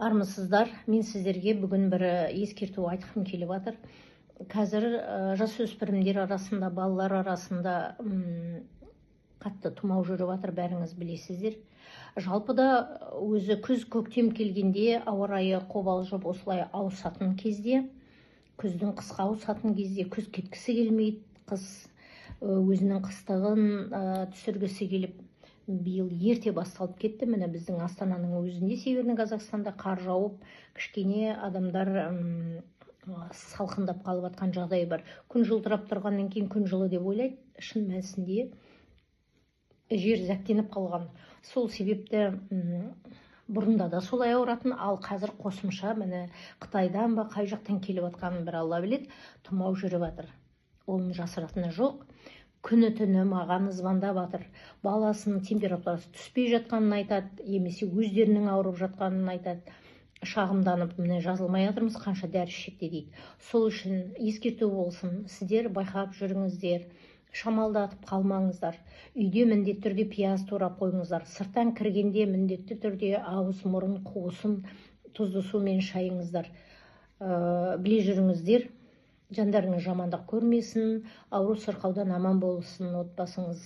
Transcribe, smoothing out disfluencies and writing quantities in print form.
Армысыздар, мен сіздерге бүгін бір ескерту айтқым келіп жатыр. Қазір жасөспірімдер арасында, балалар арасында қатты тұмау жүріп жатыр, бәріңіз білесіздер. Жалпыда өзі күз көктем келгенде, ауа райы қобалжып осылай ауысатын кезде, күздің қысқа ауысатын кезде, күз кеткісі келмейді, қыс өзінің қыстығын түсіргісі келіп, биыл ерте басталып кетті. Міне біздің Астананың өзінде, Северный Қазақстанда қар жауып, кішкене адамдар салқындап қалып жатқан жағдай бар. Күн жылтырап тұрғаннан кейін күн жылы деп ойлайды, шын мәнісінде жер зәктеніп қалған. Сол себепті бұрында да солай ауыратын, ал қазір қосымша міне Қытайдан ба қай жақтан келіп жатқанын бір Алла біледі, тұмау жүріп жатыр. Оның жасыратыны жоқ. Күні түні маған звондап жатыр, баласының температурасы түспей жатқанын айтады, емесе өздерінің ауырып жатқанын айтады. Шағымданып, міне жазылмай жатырмыз, қанша дәрі ішекте дейді. Сол үшін ескерту болсын, сіздер байқап жүріңіздер, шамалдатып қалмаңыздар. Үйде міндетті түрде пияз турап қойыңыздар. Сырттан кіргенде міндетті түрде ауыз мұрын қуысын тұзды сумен шайыңыздар. Біле жүріңіздер. Жандарыңыз жамандық көрмесін, ауру сырқаудан аман болсын отбасыңыз.